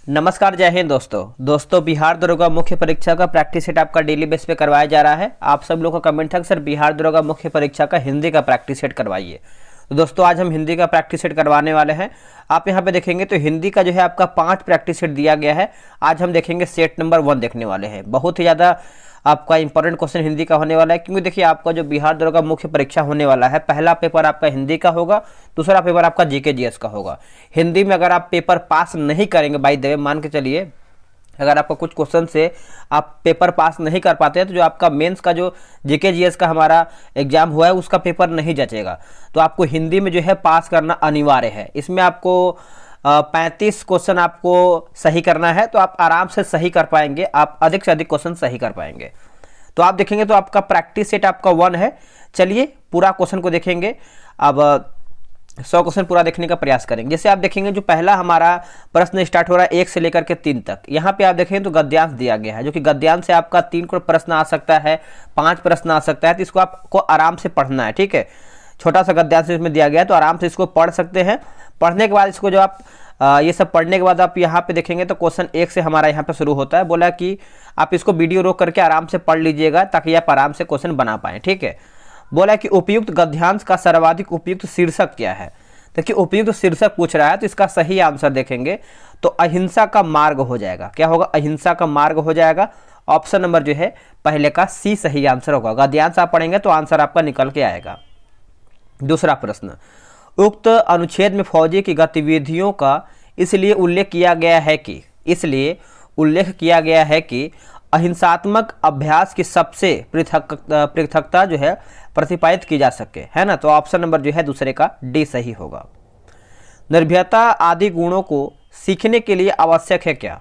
नमस्कार, जय हिंद दोस्तों बिहार दरोगा मुख्य परीक्षा का प्रैक्टिस सेट आपका डेली बेस पे करवाया जा रहा है। आप सब लोगों का कमेंट था कि सर बिहार दरोगा मुख्य परीक्षा का हिंदी का प्रैक्टिस सेट करवाइए। तो दोस्तों आज हम हिंदी का प्रैक्टिस सेट करवाने वाले हैं। आप यहाँ पे देखेंगे तो हिंदी का जो है आपका 5 प्रैक्टिस सेट दिया गया है। आज हम देखेंगे सेट नंबर 1 देखने वाले हैं। बहुत ही ज़्यादा आपका इंपॉर्टेंट क्वेश्चन हिंदी का होने वाला है, क्योंकि देखिए आपका जो बिहार दरोगा मुख्य परीक्षा होने वाला है, पहला पेपर आपका हिंदी का होगा, दूसरा पेपर आपका जीके जीएस का होगा। हिंदी में अगर आप पेपर पास नहीं करेंगे, बाय द वे मान के चलिए अगर आपका कुछ क्वेश्चन से आप पेपर पास नहीं कर पाते हैं तो जो आपका मेंस का जो जीके जीएस का हमारा एग्जाम हुआ है उसका पेपर नहीं जचेगा। तो आपको हिंदी में जो है पास करना अनिवार्य है। इसमें आपको 35 क्वेश्चन आपको सही करना है, तो आप आराम से सही कर पाएंगे, आप अधिक से अधिक क्वेश्चन सही कर पाएंगे। तो आप देखेंगे तो आपका प्रैक्टिस सेट आपका 1 है। चलिए पूरा क्वेश्चन को देखेंगे। अब 100 क्वेश्चन पूरा देखने का प्रयास करेंगे। जैसे आप देखेंगे जो पहला हमारा प्रश्न स्टार्ट हो रहा है 1 से लेकर के 3 तक। यहाँ पे आप देखेंगे तो गद्यांश दिया गया है, जो कि गद्यांश से आपका 3 को प्रश्न आ सकता है, 5 प्रश्न आ सकता है। तो इसको आपको आराम से पढ़ना है, ठीक है। छोटा सा गद्यांश इसमें दिया गया है, तो आराम से इसको पढ़ सकते हैं। पढ़ने के बाद इसको जो आप ये सब पढ़ने के बाद आप यहाँ पे देखेंगे तो क्वेश्चन 1 से हमारा यहाँ पे शुरू होता है। बोला कि आप इसको वीडियो रोक करके आराम से पढ़ लीजिएगा ताकि आप आराम से क्वेश्चन बना पाएँ, ठीक है। बोला कि उपयुक्त गद्यांश का सर्वाधिक उपयुक्त शीर्षक क्या है। देखिए उपयुक्त शीर्षक पूछ रहा है, तो इसका सही आंसर देखेंगे तो अहिंसा का मार्ग हो जाएगा। क्या होगा? अहिंसा का मार्ग हो जाएगा। ऑप्शन नंबर जो है पहले का सी सही आंसर होगा। गद्यांश आप पढ़ेंगे तो आंसर आपका निकल के आएगा। दूसरा प्रश्न, उक्त अनुच्छेद में फौजी की गतिविधियों का इसलिए उल्लेख किया गया है कि अहिंसात्मक अभ्यास की सबसे पृथकता जो है प्रतिपादित की जा सके, है ना। तो ऑप्शन नंबर जो है दूसरे का डी सही होगा। निर्भयता आदि गुणों को सीखने के लिए आवश्यक है क्या।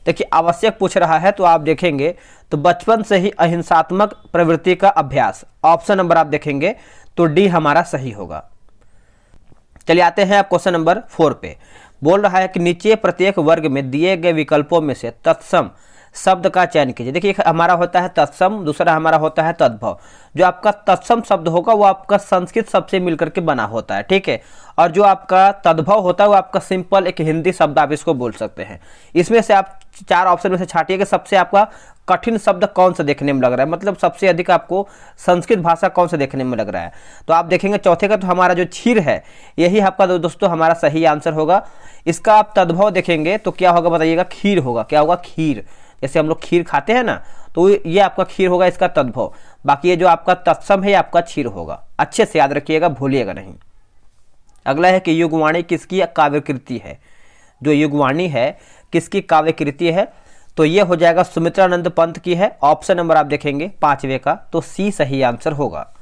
देखिए आवश्यक पूछ रहा है, तो आप देखेंगे तो बचपन से ही अहिंसात्मक प्रवृत्ति का अभ्यास। ऑप्शन नंबर आप देखेंगे तो डी हमारा सही होगा। चलिए आते हैं आप क्वेश्चन नंबर 4 पे। बोल रहा है कि नीचे प्रत्येक वर्ग में दिए गए विकल्पों में से तत्सम शब्द का चयन कीजिए। देखिए हमारा होता है तत्सम, दूसरा हमारा होता है तद्भव। जो आपका तत्सम शब्द होगा वो आपका संस्कृत शब्द से मिलकर के बना होता है, ठीक है। और जो आपका तद्भव होता है वो आपका सिंपल एक हिंदी शब्द आप इसको बोल सकते हैं। इसमें से आप 4 ऑप्शन में से छाटिए कि सबसे आपका कठिन शब्द कौन सा देखने में लग रहा है, मतलब सबसे अधिक आपको संस्कृत भाषा कौन सा देखने में लग रहा है। तो आप देखेंगे चौथे का तो हमारा जो क्षीर है यही आपका दोस्तों हमारा सही आंसर होगा। इसका आप तद्भव देखेंगे तो क्या होगा बताइएगा? खीर होगा। क्या होगा? खीर। जैसे हम लोग खीर खाते हैं ना, तो ये आपका खीर होगा, इसका तद्भव। बाकी ये जो आपका तत्सम है आपका क्षीर होगा। अच्छे से याद रखिएगा, भूलिएगा नहीं। अगला है कि युगवाणी किसकी काव्यकृति है। जो युगवाणी है किसकी काव्यकृति है, तो ये हो जाएगा सुमित्रानंद पंत की है। ऑप्शन नंबर आप देखेंगे 5वें का, तो सी सही आंसर होगा।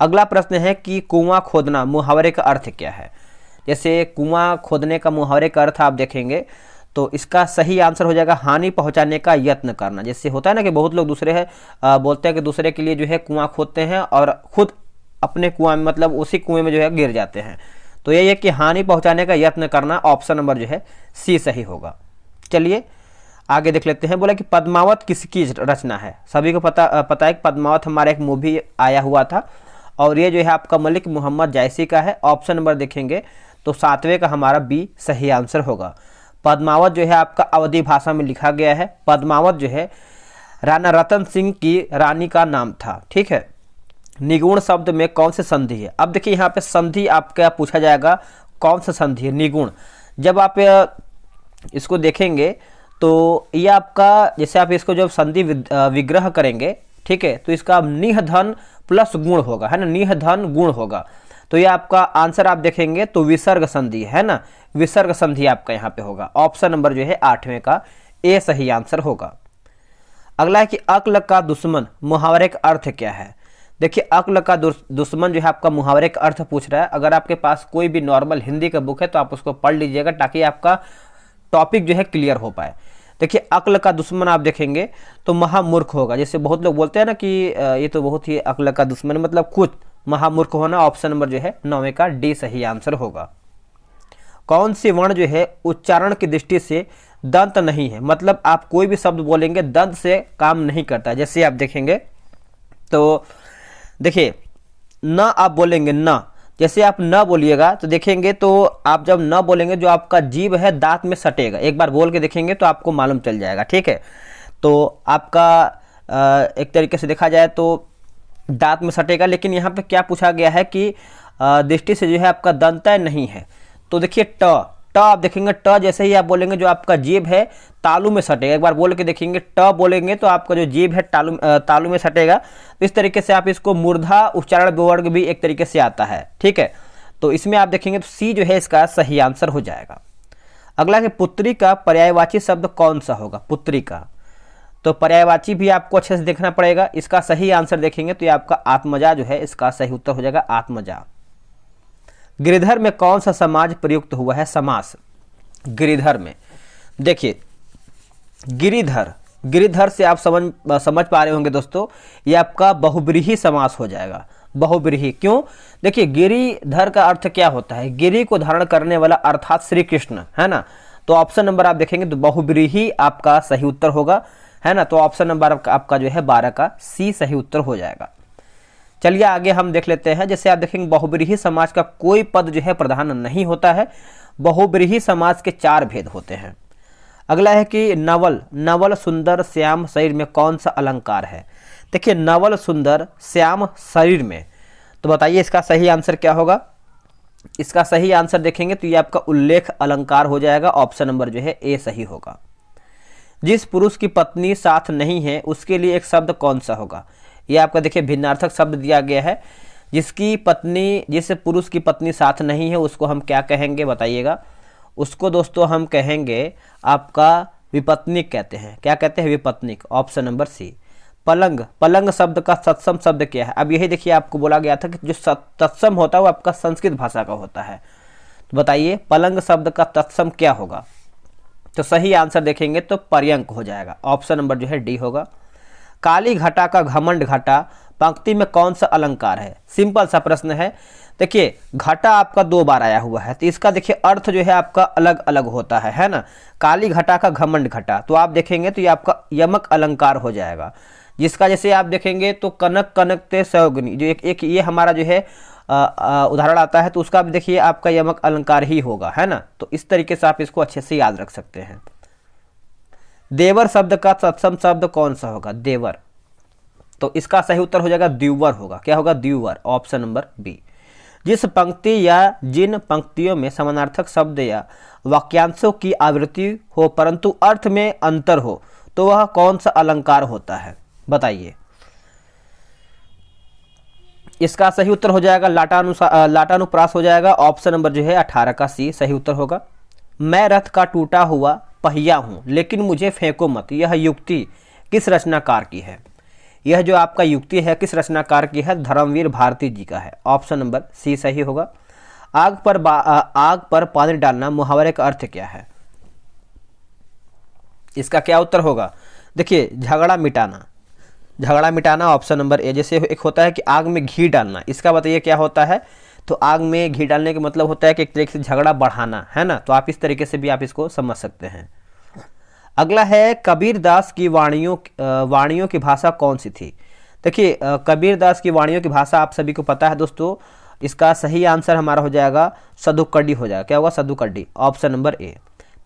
अगला प्रश्न है कि कुआं खोदना मुहावरे का अर्थ क्या है। जैसे कुआं खोदने का मुहावरे का अर्थ आप देखेंगे तो इसका सही आंसर हो जाएगा हानि पहुंचाने का यत्न करना। जैसे होता है ना कि बहुत लोग बोलते हैं कि दूसरे के लिए जो है कुआं खोदते हैं और खुद अपने कुआं में मतलब उसी कुएं में जो है गिर जाते हैं। तो यही है कि हानि पहुंचाने का यत्न करना। ऑप्शन नंबर जो है सी सही होगा। चलिए आगे देख लेते हैं। बोला कि पद्मावत किसकी रचना है। सभी को पता है कि पद्मावत हमारा एक मूवी आया हुआ था और ये जो है आपका मलिक मोहम्मद जायसी का है। ऑप्शन नंबर देखेंगे तो 7वें का हमारा बी सही आंसर होगा। पद्मावत जो है आपका अवधी भाषा में लिखा गया है। पद्मावत जो है राणा रतन सिंह की रानी का नाम था, ठीक है। निगुण शब्द में कौन से संधि है। अब देखिए यहाँ पे संधि आपका पूछा जाएगा कौन सा संधि है। निगुण जब आप इसको देखेंगे तो ये आपका जैसे आप इसको जब संधि विग्रह करेंगे, ठीक है, तो इसका निह धन प्लस गुण होगा, है ना। निह धन गुण होगा, तो ये आपका आंसर आप देखेंगे तो विसर्ग संधि है ना। विसर्ग संधि आपका यहाँ पे होगा। ऑप्शन नंबर जो है 8वें का ए सही आंसर होगा। अगला है कि अक्ल का दुश्मन मुहावरे का अर्थ क्या है। देखिए अक्ल का दुश्मन जो है आपका मुहावरे का अर्थ पूछ रहा है। अगर आपके पास कोई भी नॉर्मल हिंदी का बुक है तो आप उसको पढ़ लीजिएगा ताकि आपका टॉपिक जो है क्लियर हो पाए। देखिए अक्ल का दुश्मन आप देखेंगे तो महामूर्ख होगा। जैसे बहुत लोग बोलते हैं ना कि ये तो बहुत ही अक्ल का दुश्मन, मतलब कुछ महामूर्ख होना। ऑप्शन नंबर जो है 9वें का डी सही आंसर होगा। कौन सी वर्ण जो है उच्चारण की दृष्टि से दंत नहीं है, मतलब आप कोई भी शब्द बोलेंगे दंत से काम नहीं करता। जैसे आप देखेंगे तो देखिए न आप बोलेंगे न, जैसे आप न बोलिएगा तो देखेंगे, तो आप जब न बोलेंगे जो आपका जीभ है दांत में सटेगा। एक बार बोल के देखेंगे तो आपको मालूम चल जाएगा, ठीक है। तो आपका एक तरीके से देखा जाए तो दांत में सटेगा, लेकिन यहाँ पे क्या पूछा गया है कि दृष्टि से जो है आपका दंतय नहीं है। तो देखिए ट आप देखेंगे, ट जैसे ही आप बोलेंगे जो आपका जीभ है तालू में सटेगा। एक बार बोल के देखेंगे, ट बोलेंगे तो आपका जो जीभ है तालू में सटेगा। तो इस तरीके से आप इसको मूर्धा उच्चारण विवर्ग भी एक तरीके से आता है, ठीक है। तो इसमें आप देखेंगे तो सी जो है इसका सही आंसर हो जाएगा। अगला है पुत्री का पर्यायवाची शब्द कौन सा होगा? पुत्री का तो पर्यायवाची भी आपको अच्छे से देखना पड़ेगा। इसका सही आंसर देखेंगे तो ये आपका आत्मजा जो है इसका सही उत्तर हो जाएगा, आत्मजा। गिरिधर में कौन सा समाज प्रयुक्त हुआ है? समास। गिरिधर में देखिए, गिरिधर से आप समझ पा रहे होंगे दोस्तों, ये आपका बहुब्रीहि समास हो जाएगा। बहुब्रीहि क्यों? देखिए गिरिधर का अर्थ क्या होता है? गिरि को धारण करने वाला अर्थात श्री कृष्ण, है ना। तो ऑप्शन नंबर आप देखेंगे तो बहुब्रीहि आपका सही उत्तर होगा, है ना। तो ऑप्शन नंबर आपका जो है 12 का सी सही उत्तर हो जाएगा। चलिए आगे हम देख लेते हैं। जैसे आप देखेंगे बहुब्रीहि समाज का कोई पद जो है प्रधान नहीं होता है। बहुब्रीहि समाज के 4 भेद होते हैं। अगला है कि नवल सुंदर श्याम शरीर में कौन सा अलंकार है? देखिए नवल सुंदर श्याम शरीर में, तो बताइए इसका सही आंसर क्या होगा? इसका सही आंसर देखेंगे तो ये आपका उल्लेख अलंकार हो जाएगा। ऑप्शन नंबर जो है ए सही होगा। जिस पुरुष की पत्नी साथ नहीं है उसके लिए एक शब्द कौन सा होगा? ये आपका देखिए भिन्नार्थक शब्द दिया गया है। जिस पुरुष की पत्नी साथ नहीं है उसको हम क्या कहेंगे बताइएगा? उसको दोस्तों हम कहेंगे आपका विपत्निक कहते हैं। क्या कहते हैं? विपत्निक। Option number C. पलंग शब्द का तत्सम शब्द क्या है? अब यही देखिए आपको बोला गया था कि जो तत्सम होता है वो आपका संस्कृत भाषा का होता है। तो बताइए पलंग शब्द का तत्सम क्या होगा? तो सही आंसर देखेंगे तो पर्यंक हो जाएगा। ऑप्शन नंबर जो है डी होगा। काली घटा का घमंड घटा पंक्ति में कौन सा अलंकार है? सिंपल सा प्रश्न है। देखिए घटा आपका 2 बार आया हुआ है, तो इसका देखिए अर्थ जो है आपका अलग अलग होता है ना। काली घटा का घमंड घटा, तो आप देखेंगे तो ये आपका यमक अलंकार हो जाएगा। जिसका जैसे आप देखेंगे तो कनक कनकते सौगनी, जो एक ये हमारा जो है उदाहरण आता है, तो उसका भी देखिए आपका यमक अलंकार ही होगा, है ना। तो इस तरीके से आप इसको अच्छे से याद रख सकते हैं। देवर शब्द का तत्सम शब्द कौन सा होगा? देवर। तो इसका सही उत्तर हो जाएगा द्विवर होगा। क्या होगा? द्विवर। Option number B. जिस पंक्ति या जिन पंक्तियों में समानार्थक शब्द या वाक्यांशों की आवृत्ति हो परंतु अर्थ में अंतर हो तो वह कौन सा अलंकार होता है? बताइए। इसका सही उत्तर हो जाएगा लाटानुप्रास हो जाएगा। ऑप्शन नंबर जो है 18 का सी सही उत्तर होगा। मैं रथ का टूटा हुआ पहिया हूं लेकिन मुझे फेंको मत, यह युक्ति किस रचनाकार की है? यह जो आपका युक्ति है किस रचनाकार की है? धर्मवीर भारती जी का है। ऑप्शन नंबर सी सही होगा। आग पर पानी डालना मुहावरे का अर्थ क्या है? इसका क्या उत्तर होगा? देखिए झगड़ा मिटाना। Option number A. जैसे एक होता है कि आग में घी डालना, इसका बताइए क्या होता है? तो आग में घी डालने का मतलब होता है कि एक तरीके से झगड़ा बढ़ाना, है ना। तो आप इस तरीके से भी आप इसको समझ सकते हैं। अगला है कबीरदास की वाणियों की भाषा कौन सी थी? देखिए कबीरदास की वाणियों की भाषा आप सभी को पता है दोस्तों। इसका सही आंसर हमारा हो जाएगा सदुकड्डी हो जाएगा। क्या होगा? सदुकड्डी। Option number A.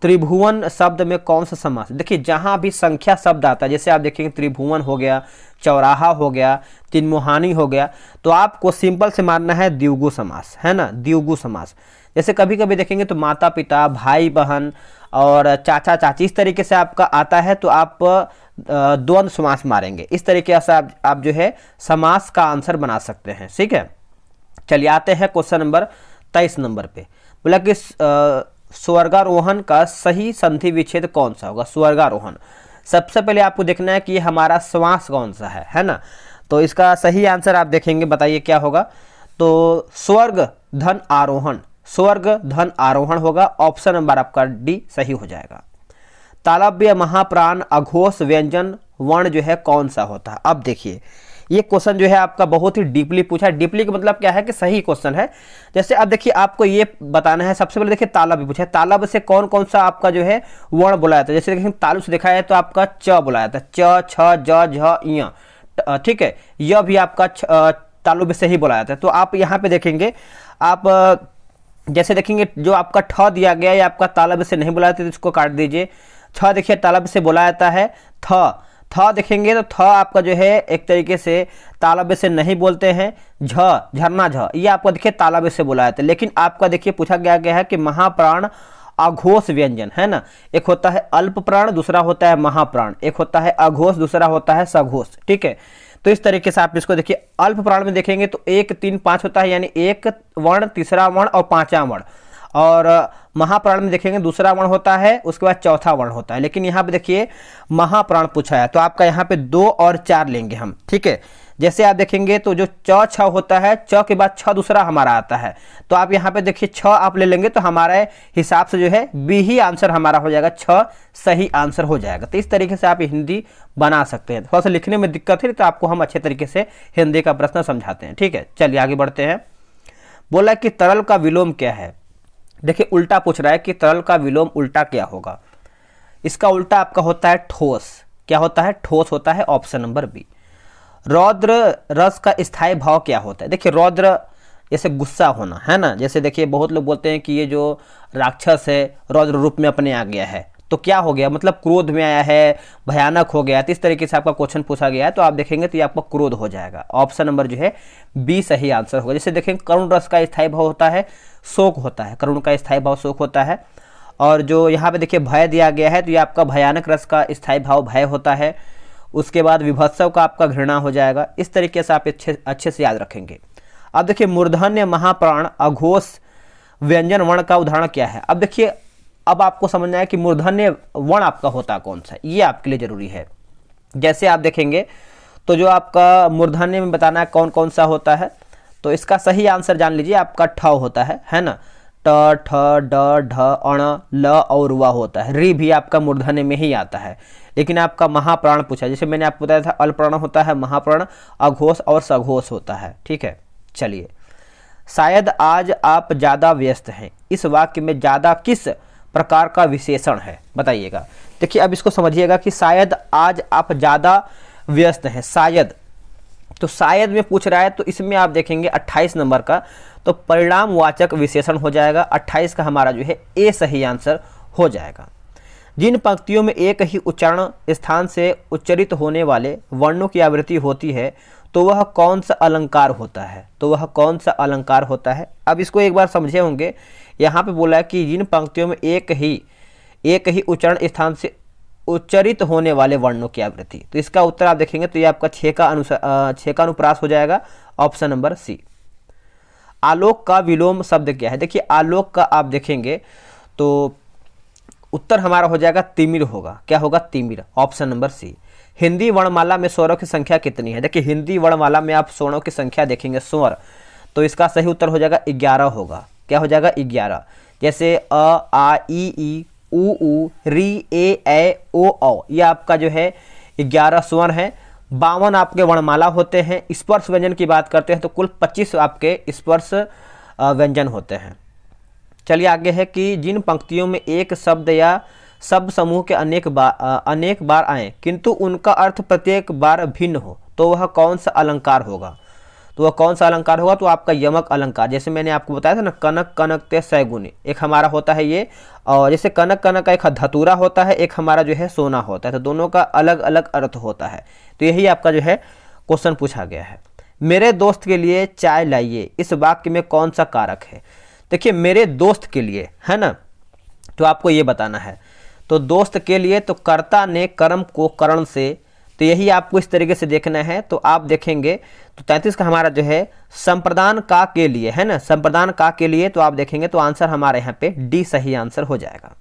त्रिभुवन शब्द में कौन सा समास? देखिए जहां भी संख्या शब्द आता है, जैसे आप देखेंगे त्रिभुवन हो गया, चौराहा हो गया, तिनमुहानी हो गया, तो आपको सिंपल से मानना है द्विगु समास, है ना। द्विगु समास। जैसे कभी कभी देखेंगे तो माता पिता, भाई बहन और चाचा चाची, इस तरीके से आपका आता है तो आप द्वंद्व समास मारेंगे। इस तरीके से आप जो है समास का आंसर बना सकते हैं, ठीक है। चलिए आते हैं क्वेश्चन नंबर 23 नंबर पे। बोला कि स्वर्गारोहण का सही संधि विच्छेद कौन सा होगा? स्वर्गारोहण। सबसे पहले आपको देखना है कि हमारा श्वास कौन सा है ना। तो इसका सही आंसर आप देखेंगे, बताइए क्या होगा? तो स्वर्ग धन आरोहण होगा। ऑप्शन नंबर आपका डी सही हो जाएगा। तालव्य महाप्राण अघोष व्यंजन वर्ण जो है कौन सा होता है? अब देखिए ये क्वेश्चन जो है आपका बहुत ही डीपली पूछा है। डीपली का मतलब क्या है कि सही क्वेश्चन है। जैसे अब देखिए आपको ये बताना है, सबसे पहले देखिए तालव्य पूछा है। तालव्य से कौन कौन सा आपका जो है वर्ण बुलाया था? जैसे देखिए तालु से देखा है तो आपका च बुलाया था, च छ ज झ य, ठीक है। यह भी आपका तालव्य से ही बुलाया था। तो आप यहाँ पे देखेंगे आप जैसे देखेंगे जो आपका ठ दिया गया है आपका तालब से नहीं बुलाया तो इसको काट दीजिए। छ देखिए तालब से बुलाया जाता है थ, थ देखेंगे तो थ आपका जो है एक तरीके से तालब से नहीं बोलते हैं। झ, झरना झ, ये आपका देखिए तालब से बुलाया जाता है। लेकिन आपका देखिए पूछा गया है कि महाप्राण अघोष व्यंजन है ना, एक होता है अल्प प्राण, दूसरा होता है महाप्राण, एक होता है अघोष, दूसरा होता है सघोष। ठीक है, तो इस तरीके से आप इसको देखिए। अल्प प्राण में देखेंगे तो 1 3 5 होता है, यानी एक वर्ण, तीसरा वर्ण और पांचवा वर्ण। और महाप्राण में देखेंगे दूसरा वर्ण होता है, उसके बाद चौथा वर्ण होता है। लेकिन यहाँ पे देखिए महाप्राण पूछा है तो आपका यहाँ पे 2 और 4 लेंगे हम। ठीक है, जैसे आप देखेंगे तो जो च छ होता है, च के बाद छ दूसरा हमारा आता है, तो आप यहाँ पे देखिए छ आप ले लेंगे तो हमारे हिसाब से जो है बी ही आंसर हमारा हो जाएगा, छ सही आंसर हो जाएगा। तो इस तरीके से आप हिंदी बना सकते हैं। थोड़ा सा लिखने में दिक्कत है तो आपको हम अच्छे तरीके से हिंदी का प्रश्न समझाते हैं। ठीक है, चलिए आगे बढ़ते हैं। बोला कि तरल का विलोम क्या है। देखिए उल्टा पूछ रहा है कि तरल का विलोम उल्टा क्या होगा। इसका उल्टा आपका होता है ठोस। क्या होता है? ठोस होता है, ऑप्शन नंबर बी। रौद्र रस का स्थायी भाव क्या होता है। देखिए रौद्र जैसे गुस्सा होना है ना, जैसे देखिए बहुत लोग बोलते हैं कि ये जो राक्षस है रौद्र रूप में अपने आ गया है, तो क्या हो गया, मतलब क्रोध में आया है, भयानक हो गया। तो इस तरीके से आपका क्वेश्चन पूछा गया है तो आप देखेंगे तो ये आपका क्रोध हो जाएगा। ऑप्शन नंबर जो है बी सही आंसर होगा। जैसे देखेंगे करुण रस का स्थायी भाव होता है शोक होता है, करुण का स्थायी भाव शोक होता है। और जो यहाँ पे देखिए भय दिया गया है तो ये आपका भयानक रस का स्थायी भाव भय होता है। उसके बाद विभत्सव का आपका घृणा हो जाएगा। इस तरीके से आप अच्छे से याद रखेंगे। अब देखिए मूर्धन्य महाप्राण अघोष व्यंजन वर्ण का उदाहरण क्या है। अब देखिए अब आपको समझना है कि मूर्धन्य वर्ण आपका होता कौन सा, ये आपके लिए जरूरी है। जैसे आप देखेंगे तो जो आपका मूर्धन्य में बताना है कौन कौन सा होता है, तो इसका सही आंसर जान लीजिए आपका ठ होता है ना। ट ठ ड ढ अण ल और व होता है। री भी आपका मूर्धन्य में ही आता है। लेकिन आपका महाप्राण पूछा, जैसे मैंने आपको बताया था अल्पप्राण होता है, महाप्राण अघोष और सघोष होता है। ठीक है, चलिए। शायद आज आप ज़्यादा व्यस्त हैं, इस वाक्य में ज़्यादा किस प्रकार का विशेषण है, बताइएगा। देखिए अब इसको समझिएगा कि शायद आज आप ज़्यादा व्यस्त हैं, शायद, तो शायद में पूछ रहा है तो इसमें आप देखेंगे 28 नंबर का तो परिणामवाचक विशेषण हो जाएगा। 28 का हमारा जो है ए सही आंसर हो जाएगा। जिन पंक्तियों में एक ही उच्चारण स्थान से उच्चरित होने वाले वर्णों की आवृत्ति होती है तो वह कौन सा अलंकार होता है, तो वह कौन सा अलंकार होता है। अब इसको एक बार समझे होंगे। यहाँ पे बोला है कि जिन पंक्तियों में एक ही उच्चारण स्थान से उच्चरित होने वाले वर्णों की आवृत्ति, तो इसका उत्तर आप देखेंगे तो ये आपका 6 का अनुप्रास हो जाएगा। ऑप्शन नंबर सी। आलोक का विलोम शब्द क्या है। देखिए आलोक का आप देखेंगे तो उत्तर हमारा हो जाएगा तिमिर होगा। क्या होगा? तिमिर। Option number C. हिंदी वर्णमाला में स्वरों की संख्या कितनी है। देखिए हिंदी वर्णमाला में आप स्वरों की संख्या देखेंगे स्वर, तो इसका सही उत्तर हो जाएगा 11 होगा। क्या हो जाएगा? 11। जैसे अ आ ई उ री ए ए ओ औ, ये आपका जो है 11 स्वर हैं। 52 आपके वर्णमाला होते हैं। स्पर्श व्यंजन की बात करते हैं तो कुल 25 आपके स्पर्श व्यंजन होते हैं। चलिए आगे है कि जिन पंक्तियों में एक शब्द या शब्द समूह के अनेक बार आए किंतु उनका अर्थ प्रत्येक बार भिन्न हो तो वह कौन सा अलंकार होगा, तो वह कौन सा अलंकार होगा। तो आपका यमक अलंकार। जैसे मैंने आपको बताया था ना कनक कनक ते सैगुनी, एक हमारा होता है ये। और जैसे कनक कनक का एक धतूरा होता है, एक हमारा जो है सोना होता है, तो दोनों का अलग अलग अर्थ होता है। तो यही आपका जो है क्वेश्चन पूछा गया है। मेरे दोस्त के लिए चाय लाइए, इस वाक्य में कौन सा कारक है। देखिए मेरे दोस्त के लिए है ना, तो आपको ये बताना है। तो दोस्त के लिए तो कर्ता ने कर्म को करण से, तो यही आपको इस तरीके से देखना है। तो आप देखेंगे तो 33 का हमारा जो है संप्रदान का के लिए है ना, संप्रदान का के लिए, तो आप देखेंगे तो आंसर हमारे यहाँ पे डी सही आंसर हो जाएगा।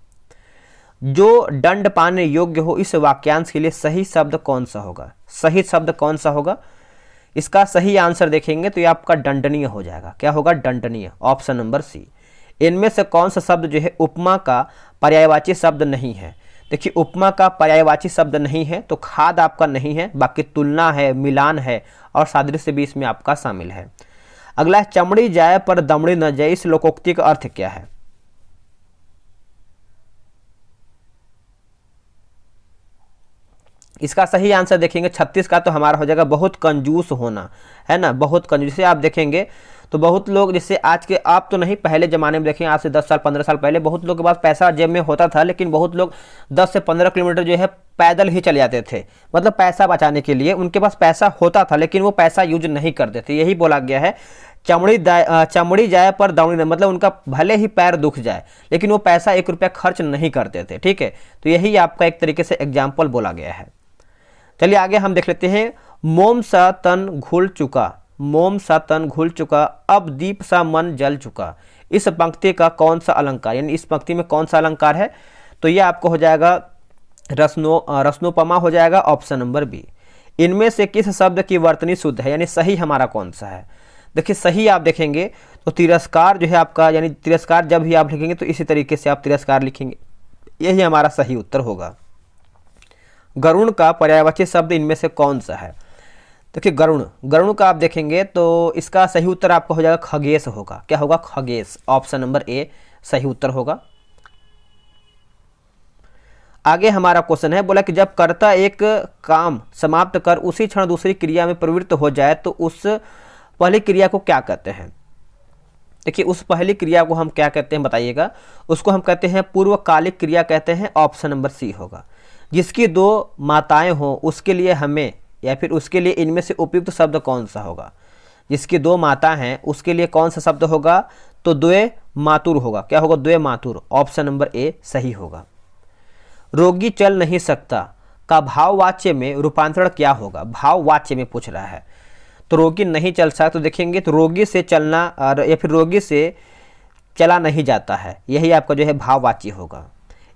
जो दंड पाने योग्य हो इस वाक्यांश के लिए सही शब्द कौन सा होगा, सही शब्द कौन सा होगा। इसका सही आंसर देखेंगे तो ये आपका दंडनीय हो जाएगा। क्या होगा? दंडनीय। Option number C. इनमें से कौन सा शब्द जो है उपमा का पर्यायवाची शब्द नहीं है। देखिए उपमा का पर्यायवाची शब्द नहीं है तो खाद आपका नहीं है, बाकी तुलना है, मिलान है और सादृश्य भी इसमें आपका शामिल है। अगला चमड़ी जाए पर दमड़ी न जाए, इस लोकोक्ति का अर्थ क्या है। इसका सही आंसर देखेंगे 36 का तो हमारा हो जाएगा बहुत कंजूस होना, है ना, बहुत कंजूस। जैसे आप देखेंगे तो बहुत लोग, जैसे आज के, आप तो नहीं, पहले ज़माने में देखेंगे, आज से 10 साल 15 साल पहले बहुत लोग के पास पैसा जेब में होता था, लेकिन बहुत लोग 10 से 15 किलोमीटर जो है पैदल ही चले जाते थे, मतलब पैसा बचाने के लिए। उनके पास पैसा होता था लेकिन वो पैसा यूज नहीं करते थे। यही बोला गया है, चमड़ी जाए पर दौड़ी न, मतलब उनका भले ही पैर दुख जाए लेकिन वो पैसा 1 रुपया खर्च नहीं करते थे, ठीक है। तो यही आपका एक तरीके से एग्जाम्पल बोला गया है। चलिए आगे हम देख लेते हैं। मोम सा तन घुल चुका, मोम सा तन घुल चुका, अब दीप सा मन जल चुका। इस पंक्ति का कौन सा अलंकार, यानी इस पंक्ति में कौन सा अलंकार है? तो ये आपको हो जाएगा रत्नोपमा हो जाएगा, ऑप्शन नंबर बी। इनमें से किस शब्द की वर्तनी शुद्ध है, यानी सही हमारा कौन सा है? देखिए सही आप देखेंगे तो तिरस्कार जो है आपका, यानी तिरस्कार जब भी आप लिखेंगे तो इसी तरीके से आप तिरस्कार लिखेंगे, यही हमारा सही उत्तर होगा। गरुण का पर्यायवाची शब्द इनमें से कौन सा है? देखिए गरुण, गरुण का आप देखेंगे तो इसका सही उत्तर आपका हो जाएगा खगेश होगा। क्या होगा? खगेश, ऑप्शन नंबर ए सही उत्तर होगा। आगे हमारा क्वेश्चन है, बोला कि जब कर्ता एक काम समाप्त कर उसी क्षण दूसरी क्रिया में प्रवृत्त हो जाए तो उस पहली क्रिया को क्या कहते हैं? देखिए उस पहली क्रिया को हम क्या कहते हैं बताइएगा? उसको हम कहते हैं पूर्वकालिक क्रिया कहते हैं, ऑप्शन नंबर सी होगा। जिसकी 2 माताएं हों उसके लिए हमें, या फिर उसके लिए इनमें से उपयुक्त शब्द कौन सा होगा? जिसकी 2 माता हैं उसके लिए कौन सा शब्द होगा? तो द्वे मातुर होगा। क्या होगा? द्वे मातुर, ऑप्शन नंबर ए सही होगा। रोगी चल नहीं सकता का भाववाच्य में रूपांतरण क्या होगा? भाववाच्य में पूछ रहा है, तो रोगी नहीं चल सकता तो देखेंगे तो रोगी से चलना, या फिर रोगी से चला नहीं जाता है, यही आपका जो है भाववाच्य होगा।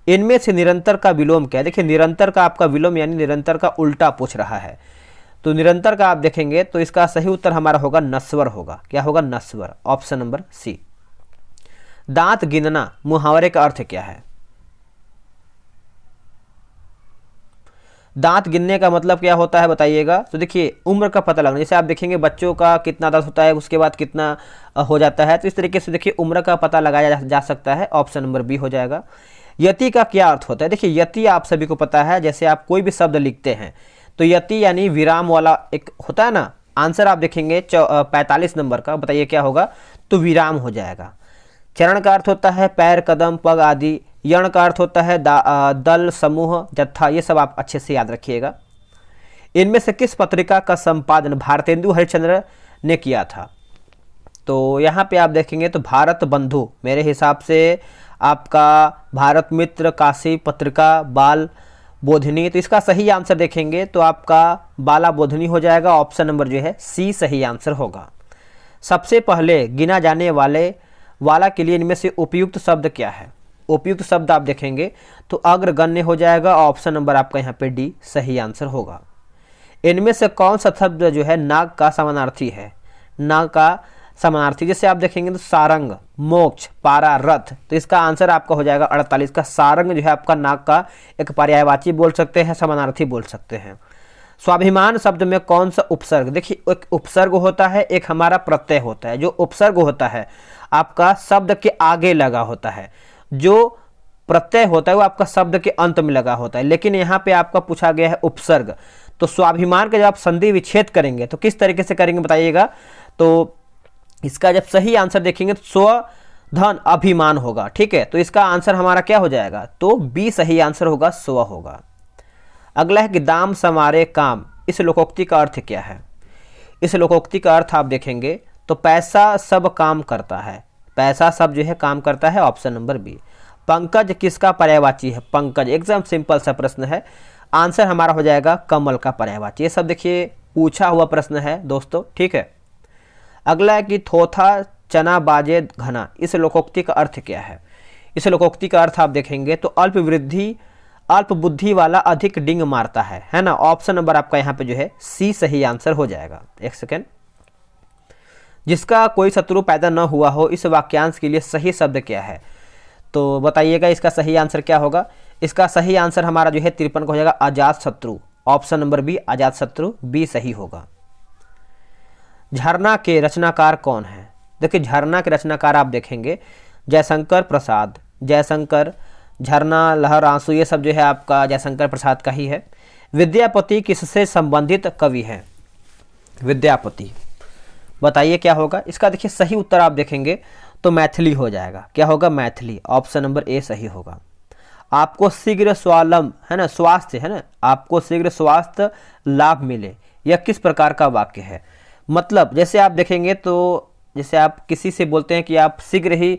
इनमें से निरंतर का विलोम क्या है? देखिए निरंतर का आपका विलोम यानी निरंतर का उल्टा पूछ रहा है, तो निरंतर का आप देखेंगे तो इसका सही उत्तर हमारा होगा नस्वर होगा। क्या होगा? नस्वर, ऑप्शन नंबर सी। दांत गिनना मुहावरे का अर्थ क्या है? दांत गिनने का मतलब क्या होता है बताइएगा? तो देखिए उम्र का पता लगना, जैसे आप देखेंगे बच्चों का कितना दांत होता है उसके बाद कितना हो जाता है, तो इस तरीके से देखिए उम्र का पता लगाया जा सकता है, ऑप्शन नंबर बी हो जाएगा। यति का क्या अर्थ होता है? देखिए यति आप सभी को पता है, जैसे आप कोई भी शब्द लिखते हैं तो यति यानी विराम वाला एक होता है ना। आंसर आप देखेंगे 45 नंबर का, बताइए क्या होगा? तो विराम हो जाएगा। चरण का अर्थ होता है पैर, कदम, पग आदि। यण का अर्थ होता है दल, समूह, जत्था। ये सब आप अच्छे से याद रखिएगा। इनमें से किस पत्रिका का संपादन भारतेंदु हरिश्चंद्र ने किया था? तो यहाँ पे आप देखेंगे तो भारत बंधु, मेरे हिसाब से आपका भारत मित्र, काशी पत्रिका, बाल बोधिनी। तो इसका सही आंसर देखेंगे तो आपका बाला बोधिनी हो जाएगा, ऑप्शन नंबर जो है सी सही आंसर होगा। सबसे पहले गिना जाने वाला के लिए इनमें से उपयुक्त शब्द क्या है? उपयुक्त शब्द आप देखेंगे तो अग्रगण्य हो जाएगा, ऑप्शन नंबर आपका यहाँ पे डी सही आंसर होगा। इनमें से कौन सा शब्द जो है नाग का समानार्थी है? नाग का समानार्थी जैसे आप देखेंगे तो सारंग, मोक्ष, पारा, रथ। तो इसका आंसर आपका हो जाएगा 48 का। सारंग जो है आपका नाग का एक पर्यायवाची बोल सकते हैं, समानार्थी बोल सकते हैं। स्वाभिमान शब्द में कौन सा उपसर्ग? देखिए एक उपसर्ग होता है, एक हमारा प्रत्यय होता है। जो उपसर्ग होता है आपका शब्द के आगे लगा होता है, जो प्रत्यय होता है वो आपका शब्द के अंत में लगा होता है, लेकिन यहाँ पे आपका पूछा गया है उपसर्ग। तो स्वाभिमान का जब आप संधि विच्छेद करेंगे तो किस तरीके से करेंगे बताइएगा? तो इसका जब सही आंसर देखेंगे तो स्वधन अभिमान होगा, ठीक है। तो इसका आंसर हमारा क्या हो जाएगा? तो बी सही आंसर होगा, स्व होगा। अगला है कि दाम समारे काम, इस लोकोक्ति का अर्थ क्या है? इस लोकोक्ति का अर्थ आप देखेंगे तो पैसा सब काम करता है, पैसा सब जो है काम करता है, ऑप्शन नंबर बी। पंकज किसका पर्यायवाची है? पंकज एकदम सिंपल सा प्रश्न है, आंसर हमारा हो जाएगा कमल का पर्यायवाची। ये सब देखिए पूछा हुआ प्रश्न है दोस्तों, ठीक है। अगला है कि थोथा चना बाजे घना, इस लोकोक्ति का अर्थ क्या है? इस लोकोक्ति का अर्थ आप देखेंगे तो अल्प बुद्धि वाला अधिक डिंग मारता है ना, ऑप्शन नंबर आपका यहाँ पे जो है सी सही आंसर हो जाएगा। एक सेकेंड। जिसका कोई शत्रु पैदा न हुआ हो, इस वाक्यांश के लिए सही शब्द क्या है? तो बताइएगा इसका सही आंसर क्या होगा? इसका सही आंसर हमारा जो है 53 का हो जाएगा अजात शत्रु, ऑप्शन नंबर बी अजात शत्रु, बी सही होगा। झरना के रचनाकार कौन है? देखिए झरना के रचनाकार आप देखेंगे जयशंकर प्रसाद, जयशंकर, झरना, लहर, आंसू, ये सब जो है आपका जयशंकर प्रसाद का ही है। विद्यापति किससे संबंधित कवि हैं? विद्यापति, बताइए क्या होगा इसका? देखिए सही उत्तर आप देखेंगे तो मैथिली हो जाएगा। क्या होगा? मैथिली। ऑप्शन नंबर ए सही होगा। आपको शीघ्र स्वावलंब है ना, स्वास्थ्य है ना, आपको शीघ्र स्वास्थ्य लाभ मिले, यह किस प्रकार का वाक्य है? मतलब जैसे आप देखेंगे तो जैसे आप किसी से बोलते हैं कि आप शीघ्र ही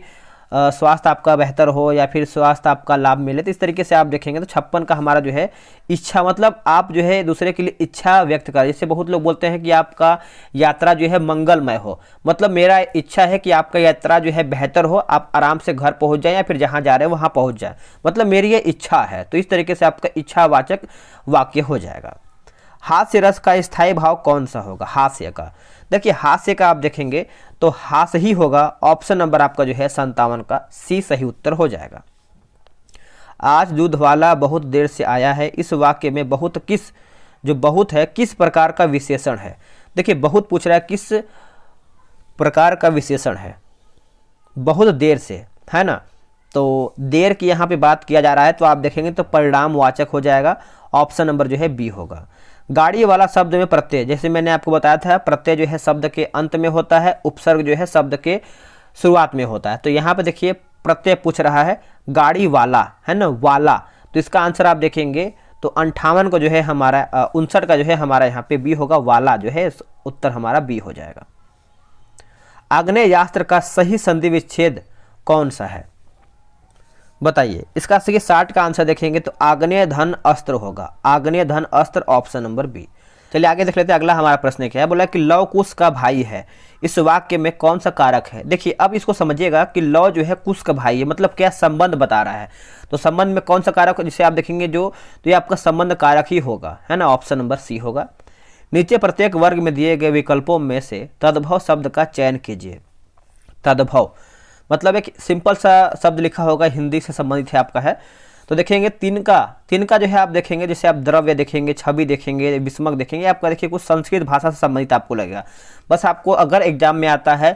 स्वास्थ्य आपका बेहतर हो या फिर स्वास्थ्य आपका लाभ मिले, तो इस तरीके से आप देखेंगे तो 56 का हमारा जो है इच्छा, मतलब आप जो है दूसरे के लिए इच्छा व्यक्त कर। जैसे बहुत लोग बोलते हैं कि आपका यात्रा जो है मंगलमय हो, मतलब मेरा इच्छा है कि आपका यात्रा जो है बेहतर हो, आप आराम से घर पहुंच जाए या फिर जहां जा रहे हैं वहां पहुंच जाए, मतलब मेरी ये इच्छा है। तो इस तरीके से आपका इच्छावाचक वाक्य हो जाएगा। हास्य रस का स्थायी भाव कौन सा होगा? हास्य का, देखिए हास्य का आप देखेंगे तो हास्य ही होगा। ऑप्शन नंबर आपका जो है 57 का सी सही उत्तर हो जाएगा। आज दूध वाला बहुत देर से आया है, इस वाक्य में बहुत किस, जो बहुत है किस प्रकार का विशेषण है? देखिए बहुत पूछ रहा है किस प्रकार का विशेषण है, बहुत देर से है ना, तो देर की यहाँ पे बात किया जा रहा है, तो आप देखेंगे तो परिणामवाचक हो जाएगा। ऑप्शन नंबर जो है बी होगा। गाड़ी वाला शब्द में प्रत्यय, जैसे मैंने आपको बताया था प्रत्यय जो है शब्द के अंत में होता है, उपसर्ग जो है शब्द के शुरुआत में होता है। तो यहाँ पे देखिए प्रत्यय पूछ रहा है गाड़ी वाला है ना, वाला, तो इसका आंसर आप देखेंगे तो 58 को जो है हमारा 59 का जो है हमारा यहाँ पे बी होगा, वाला जो है उत्तर हमारा बी हो जाएगा। आग्नेयास्त्र का सही संधि विच्छेद कौन सा है? बताइए इसका सही 60 का आंसर देखेंगे तो आग्नेय धन अस्त्र होगा। आग्नेय धन अस्त्र ऑप्शन नंबर बी। चलिए आगे देख लेते हैं। अगला हमारा प्रश्न क्या है, बोला कि लव कुश का भाई है, इस वाक्य में कौन सा कारक है? देखिए अब इसको समझिएगा कि लव जो है कुश का भाई है, मतलब क्या संबंध बता रहा है, तो संबंध में कौन सा कारक जिसे आप देखेंगे जो, तो ये आपका संबंध कारक ही होगा, है ना, ऑप्शन नंबर सी होगा। नीचे प्रत्येक वर्ग में दिए गए विकल्पों में से तद्भव शब्द का चयन कीजिए। तद्भव मतलब एक सिंपल सा शब्द लिखा होगा, हिंदी से संबंधित है आपका है, तो देखेंगे तिनका जो है आप देखेंगे, जैसे आप द्रव्य देखेंगे, छवि देखेंगे, विस्मक देखेंगे, आपका देखिए कुछ संस्कृत भाषा से संबंधित आपको लगेगा। बस आपको अगर एग्जाम में आता है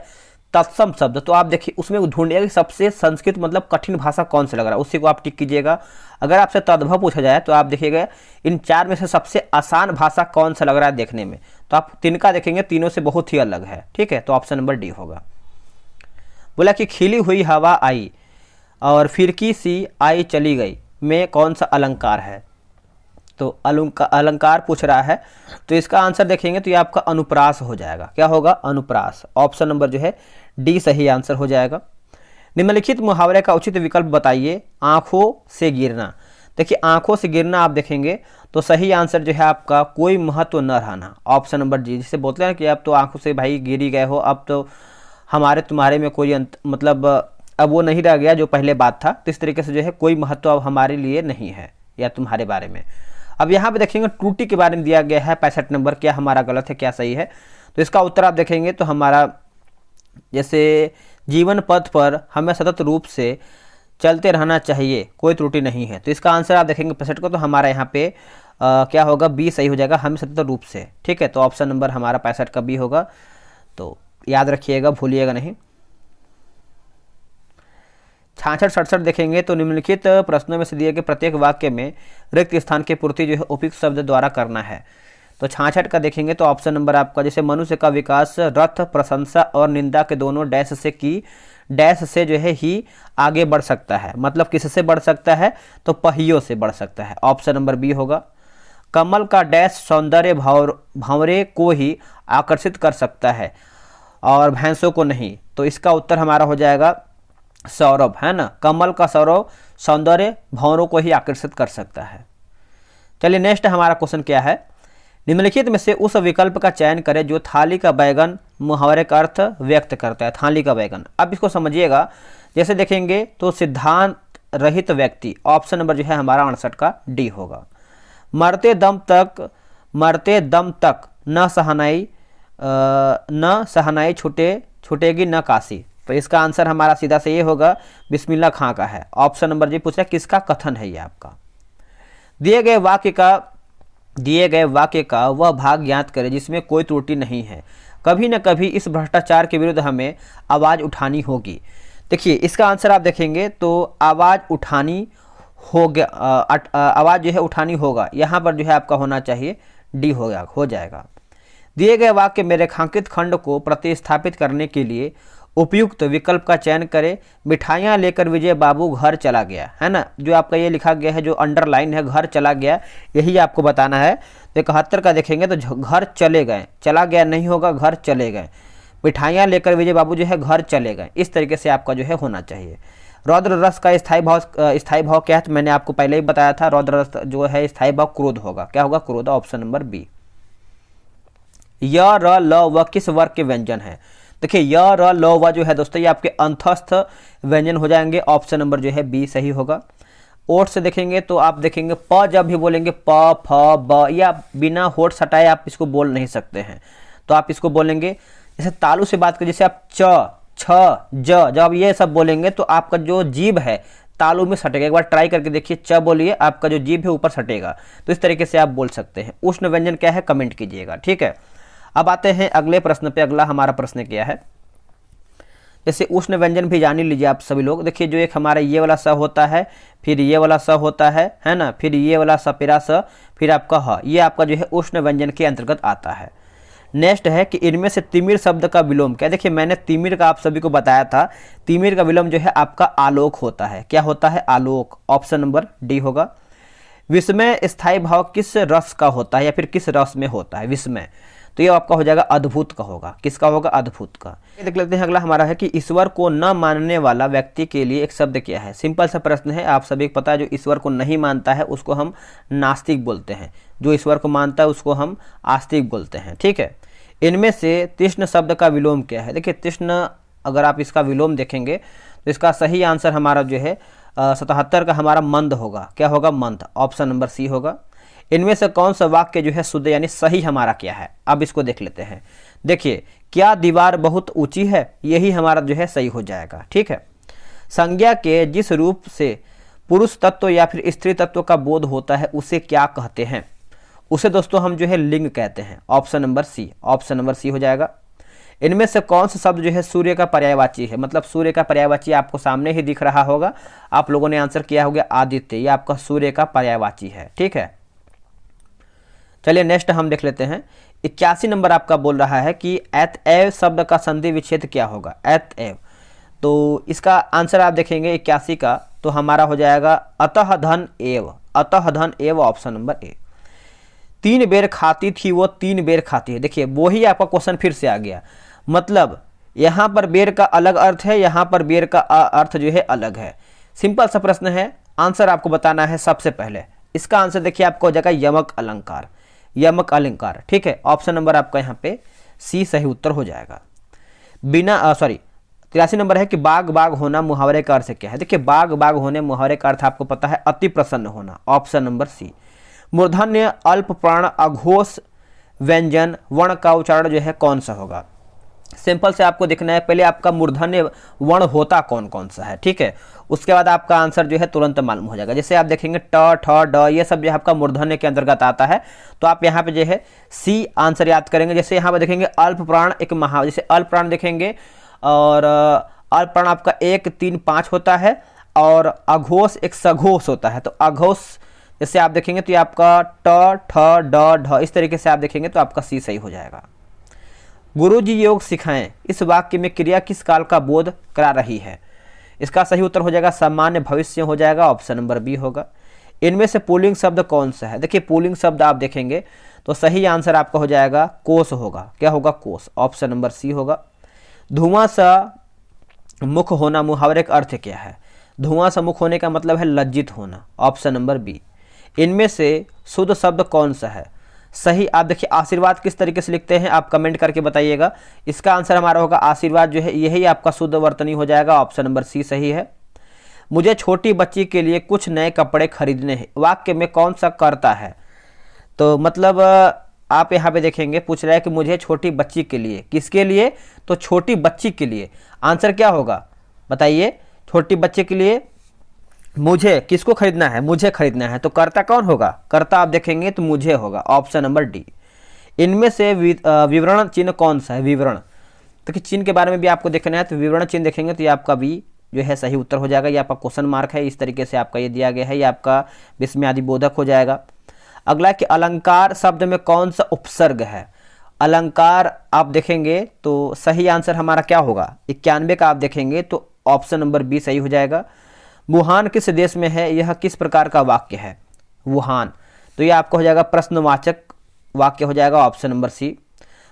तत्सम शब्द, तो आप देखिए उसमें ढूंढिएगा कि सबसे संस्कृत मतलब कठिन भाषा कौन से लग रहा है, उसी को आप टिक कीजिएगा। अगर आपसे तद्भव पूछा जाए तो आप देखिएगा इन 4 में से सबसे आसान भाषा कौन सा लग रहा है देखने में, तो आप तिनका देखेंगे तीनों से बहुत ही अलग है, ठीक है, तो ऑप्शन नंबर डी होगा। बोला कि खिली हुई हवा आई और फिरकी सी आई चली गई में कौन सा अलंकार है? तो अलंकार पूछ रहा है, तो इसका आंसर देखेंगे तो ये आपका अनुप्रास हो जाएगा। क्या होगा? अनुप्रास। ऑप्शन नंबर जो है डी सही आंसर हो जाएगा। निम्नलिखित मुहावरे का उचित विकल्प बताइए। आंखों से गिरना, देखिए आंखों से गिरना आप देखेंगे तो सही आंसर जो है आपका कोई महत्व न रहना, ऑप्शन नंबर जी। जिसे बोलते हैं कि अब तो आंखों से भाई गिर ही गए हो, अब तो हमारे तुम्हारे में कोई मतलब अब वो नहीं रह गया जो पहले बात था, तो इस तरीके से जो है कोई महत्व अब हमारे लिए नहीं है या तुम्हारे बारे में। अब यहाँ पे देखेंगे त्रुटि के बारे में दिया गया है 65 नंबर, क्या हमारा गलत है क्या सही है, तो इसका उत्तर आप देखेंगे तो हमारा जैसे जीवन पथ पर हमें सतत रूप से चलते रहना चाहिए, कोई त्रुटि नहीं है, तो इसका आंसर आप देखेंगे 65 को, तो हमारा यहाँ पे क्या होगा? बी सही हो जाएगा, हमें सतत रूप से, ठीक है, तो ऑप्शन नंबर हमारा 65 का बी होगा, तो याद रखिएगा, भूलिएगा नहीं। 66-67 देखेंगे तो निम्नलिखित प्रश्नों में से दिए गए प्रत्येक वाक्य में रिक्त स्थान की पूर्ति जो है उपयुक्त शब्द द्वारा करना है। तो 66 का देखेंगे तो ऑप्शन नंबर आपका, जैसे मनुष्य का विकास रथ, प्रशंसा और निंदा के दोनों डैश से की डैश से जो है ही आगे बढ़ सकता है, मतलब किससे बढ़ सकता है? तो पहियों से बढ़ सकता है, ऑप्शन नंबर बी होगा। कमल का डैश सौंदर्य भंवरे को ही आकर्षित कर सकता है और भैंसों को नहीं, तो इसका उत्तर हमारा हो जाएगा सौरभ, है ना, कमल का सौरभ सौंदर्य भंवरों को ही आकर्षित कर सकता है। चलिए नेक्स्ट हमारा क्वेश्चन क्या है, निम्नलिखित में से उस विकल्प का चयन करें जो थाली का बैगन मुहावरे का अर्थ व्यक्त करता है। थाली का बैगन, अब इसको समझिएगा, जैसे देखेंगे तो सिद्धांत रहित व्यक्ति, ऑप्शन नंबर जो है हमारा 68 का डी होगा। मरते दम तक न सहनाई छूटेगी न काशी, तो इसका आंसर हमारा सीधा से ये होगा बिस्मिल्ला खां का है, ऑप्शन नंबर जी पूछा किसका कथन है ये आपका। दिए गए वाक्य का वह भाग ज्ञात करें जिसमें कोई त्रुटि नहीं है। कभी न कभी इस भ्रष्टाचार के विरुद्ध हमें आवाज़ उठानी होगी। देखिए इसका आंसर आप देखेंगे तो आवाज़ उठानी हो गया, आवाज़ जो है उठानी होगा, यहाँ पर जो है आपका होना चाहिए डी हो जाएगा। दिए गए वाक्य में रेखांकित खंड को प्रतिस्थापित करने के लिए उपयुक्त विकल्प का चयन करें। मिठाइयाँ लेकर विजय बाबू घर चला गया, है ना। जो आपका ये लिखा गया है, जो अंडरलाइन है, घर चला गया, यही आपको बताना है। तो 71 का देखेंगे तो घर चले गए, चला गया नहीं होगा, घर चले गए। मिठाइयाँ लेकर विजय बाबू जो है घर चले गए, इस तरीके से आपका जो है होना चाहिए। रौद्र रस का स्थायी भाव क्या है, तो मैंने आपको पहले ही बताया था, रौद्र रस जो है स्थायी भाव क्रोध होगा। क्या होगा? क्रोध। Option number B. य र ल व किस वर्ग के व्यंजन है? देखिए य र ल व जो है दोस्तों ये आपके अंतस्थ व्यंजन हो जाएंगे। ऑप्शन नंबर जो है बी सही होगा। ओठ से देखेंगे तो आप देखेंगे प जब भी बोलेंगे प फ ब, या बिना होठ सटाए आप इसको बोल नहीं सकते हैं, तो आप इसको बोलेंगे। जैसे तालु से बात करें, जैसे आप च छ ज, जब आप ये सब बोलेंगे तो आपका जो जीभ है तालु में सटेगा। एक बार ट्राई करके देखिए, च बोलिए, आपका जो जीभ है ऊपर सटेगा। तो इस तरीके से आप बोल सकते हैं। उष्ण व्यंजन क्या है? कमेंट कीजिएगा, ठीक है। अब आते हैं अगले प्रश्न पे। अगला हमारा प्रश्न क्या है, जैसे उष्ण व्यंजन भी जान लीजिए आप सभी लोग। देखिए जो एक हमारा ये वाला स होता है, फिर ये वाला स होता है ना, फिर ये वाला सपेरा स, फिर आपका ह, ये आपका जो है उष्ण व्यंजन के अंतर्गत आता है। नेक्स्ट है कि इनमें से तिमिर शब्द का विलोम क्या? देखिए मैंने तिमिर का आप सभी को बताया था, तिमिर का विलोम जो है आपका आलोक होता है। क्या होता है? आलोक। ऑप्शन नंबर डी होगा। विस्मय स्थायी भाव किस रस का होता है या फिर किस रस में होता है? विस्मय, तो ये आपका हो जाएगा अद्भुत का होगा। किसका होगा? अद्भुत का। ये देख लेते हैं अगला हमारा है कि ईश्वर को न मानने वाला व्यक्ति के लिए एक शब्द क्या है? सिंपल सा प्रश्न है, आप सभी को पता है। जो ईश्वर को नहीं मानता है उसको हम नास्तिक बोलते हैं, जो ईश्वर को मानता है उसको हम आस्तिक बोलते हैं, ठीक है। इनमें से तृष्ण शब्द का विलोम क्या है? देखिए तृष्ण, अगर आप इसका विलोम देखेंगे तो इसका सही आंसर हमारा जो है 77 का हमारा मंद होगा। क्या होगा? मंद। ऑप्शन नंबर सी होगा। इनमें से कौन सा वाक्य जो है शुद्ध यानी सही हमारा क्या है? अब इसको देख लेते हैं। देखिए क्या दीवार बहुत ऊंची है, यही हमारा जो है सही हो जाएगा, ठीक है। संज्ञा के जिस रूप से पुरुष तत्व या फिर स्त्री तत्व का बोध होता है उसे क्या कहते हैं? उसे दोस्तों हम जो है लिंग कहते हैं। Option number C. Option number C हो जाएगा। इनमें से कौन सा शब्द जो है सूर्य का पर्यायवाची है? मतलब सूर्य का पर्यायवाची आपको सामने ही दिख रहा होगा, आप लोगों ने आंसर किया होगा आदित्य, ये आपका सूर्य का पर्यायवाची है, ठीक है। चलिए नेक्स्ट हम देख लेते हैं। 81 नंबर आपका बोल रहा है कि एतएव शब्द का संधि विच्छेद क्या होगा? एतएव, तो इसका आंसर आप देखेंगे 81 का, तो हमारा हो जाएगा अतः धन एव। अतः धन एव। Option number A. 3 बेर खाती थी वो 3 बेर खाती है। देखिए वो ही आपका क्वेश्चन फिर से आ गया, मतलब यहाँ पर बेर का अलग अर्थ है, यहाँ पर बेर का अर्थ जो है अलग है। सिंपल सा प्रश्न है, आंसर आपको बताना है। सबसे पहले इसका आंसर देखिए आपको हो जाएगा यमक अलंकार। यमक अलंकार, ठीक है। ऑप्शन नंबर आपका यहाँ पे सी सही उत्तर हो जाएगा। बिना 83 नंबर है कि बाग बाग होना मुहावरे का अर्थ क्या है? देखिए बाग बाग होने मुहावरे का अर्थ आपको पता है अति प्रसन्न होना। Option number C. मूर्धन्य अल्प प्राण अघोष व्यंजन वर्ण का उच्चारण जो है कौन सा होगा? सिंपल से आपको देखना है, पहले आपका मूर्धन्य वर्ण होता कौन कौन सा है, ठीक है। उसके बाद आपका आंसर जो है तुरंत मालूम हो जाएगा। जैसे आप देखेंगे ट ठ ड ये सब जो है आपका मूर्धन्य के अंतर्गत आता है, तो आप यहाँ पे जो है सी आंसर याद करेंगे। जैसे यहाँ पे देखेंगे अल्प प्राण एक महा, जैसे अल्प प्राण देखेंगे और अल्प प्राण आपका 1 3 5 होता है, और अघोष एक सघोष होता है। तो अघोष जैसे आप देखेंगे तो ये आपका ट ठ ड ढ, इस तरीके से आप देखेंगे तो आपका सी सही हो जाएगा। गुरुजी योग सिखाएं, इस वाक्य में क्रिया किस काल का बोध करा रही है? इसका सही उत्तर हो जाएगा सामान्य भविष्य हो जाएगा। ऑप्शन नंबर बी होगा। इनमें से पुल्लिंग शब्द कौन सा है? देखिए पुल्लिंग शब्द आप देखेंगे तो सही आंसर आपका हो जाएगा कोष होगा। क्या होगा? कोष। ऑप्शन नंबर सी होगा। धुआं सा मुख होना मुहावरे का अर्थ क्या है? धुआं सा मुख होने का मतलब है लज्जित होना। Option number B. इनमें से शुद्ध शब्द कौन सा है? सही आप देखिए आशीर्वाद किस तरीके से लिखते हैं आप कमेंट करके बताइएगा। इसका आंसर हमारा होगा आशीर्वाद जो है यही आपका शुद्ध वर्तनी हो जाएगा। ऑप्शन नंबर सी सही है। मुझे छोटी बच्ची के लिए कुछ नए कपड़े खरीदने हैं, वाक्य में कौन सा कर्ता है? तो मतलब आप यहाँ पे देखेंगे पूछ रहा है कि मुझे छोटी बच्ची के लिए, किसके लिए? तो छोटी बच्ची के लिए। आंसर क्या होगा बताइए? छोटी बच्ची के लिए मुझे किसको खरीदना है? मुझे खरीदना है। तो कर्ता कौन होगा? कर्ता आप देखेंगे तो मुझे होगा। Option number D. इनमें से विवरण चिन्ह कौन सा है? विवरण, तो कि चिन्ह के बारे में भी आपको देखना है, तो विवरण चिन्ह देखेंगे तो ये आपका बी जो है सही उत्तर हो जाएगा। ये आपका क्वेश्चन मार्क है, इस तरीके से आपका ये दिया गया है, ये आपका विस्मयादि बोधक हो जाएगा। अगला कि अलंकार शब्द में कौन सा उपसर्ग है। अलंकार आप देखेंगे तो सही आंसर हमारा क्या होगा, 91 का आप देखेंगे तो ऑप्शन नंबर बी सही हो जाएगा। वुहान किस देश में है, यह किस प्रकार का वाक्य है। वुहान, तो ये आपका हो जाएगा प्रश्नवाचक वाक्य हो जाएगा, ऑप्शन नंबर सी।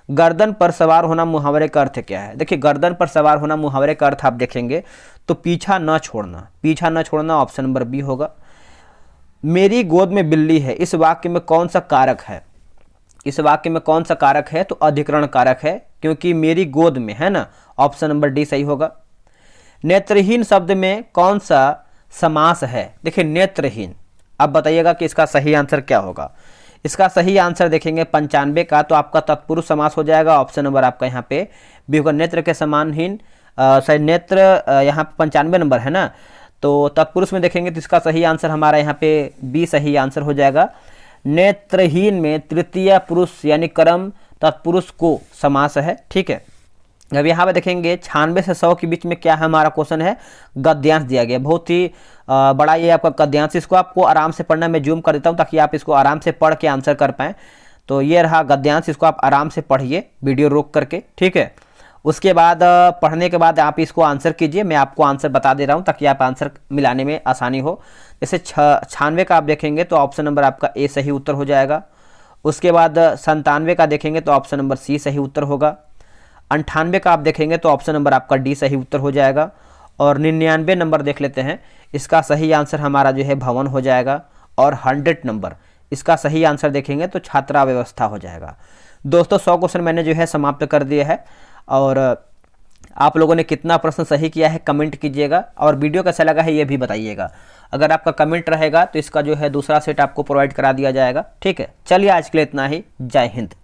गर्दन पर सवार होना मुहावरे का अर्थ क्या है। देखिए गर्दन पर सवार होना मुहावरे का अर्थ आप देखेंगे तो पीछा न छोड़ना, पीछा न छोड़ना ऑप्शन नंबर बी होगा। मेरी गोद में बिल्ली है, इस वाक्य में कौन सा कारक है। इस वाक्य में कौन सा कारक है, तो अधिकरण कारक है, क्योंकि मेरी गोद में है ना, ऑप्शन नंबर डी सही होगा। नेत्रहीन शब्द में कौन सा समास है। देखिए नेत्रहीन, अब बताइएगा कि इसका सही आंसर क्या होगा। इसका सही आंसर देखेंगे 95 का, तो आपका तत्पुरुष समास हो जाएगा, ऑप्शन नंबर आपका यहाँ पे बी होगा। नेत्र के समानहीन, सही नेत्र यहाँ पे 95 नंबर है ना, तो तत्पुरुष में देखेंगे तो इसका सही आंसर हमारा यहाँ पे बी सही आंसर हो जाएगा। नेत्रहीन में तृतीय पुरुष यानी कर्म तत्पुरुष को समास है, ठीक है। अब यहाँ पे देखेंगे 96 से 100 के बीच में क्या है, हमारा क्वेश्चन है गद्यांश दिया गया, बहुत ही बड़ा ये आपका गद्यांश। इसको आपको आराम से पढ़ना, मैं जूम कर देता हूँ ताकि आप इसको आराम से पढ़ के आंसर कर पाएँ। तो ये रहा गद्यांश, इसको आप आराम से पढ़िए वीडियो रोक करके, ठीक है। उसके बाद पढ़ने के बाद आप इसको आंसर कीजिए, मैं आपको आंसर बता दे रहा हूँ ताकि आप आंसर मिलाने में आसानी हो। जैसे 96 का आप देखेंगे तो ऑप्शन नंबर आपका ए सही उत्तर हो जाएगा। उसके बाद 97 का देखेंगे तो ऑप्शन नंबर सी सही उत्तर होगा। 98 का आप देखेंगे तो ऑप्शन नंबर आपका डी सही उत्तर हो जाएगा। और 99 नंबर देख लेते हैं, इसका सही आंसर हमारा जो है भवन हो जाएगा। और 100 नंबर इसका सही आंसर देखेंगे तो छात्राव्यवस्था हो जाएगा। दोस्तों 100 क्वेश्चन मैंने जो है समाप्त कर दिया है, और आप लोगों ने कितना प्रश्न सही किया है कमेंट कीजिएगा, और वीडियो कैसा लगा है ये भी बताइएगा। अगर आपका कमेंट रहेगा तो इसका जो है दूसरा सेट आपको प्रोवाइड करा दिया जाएगा, ठीक है। चलिए आज के लिए इतना ही, जय हिंद।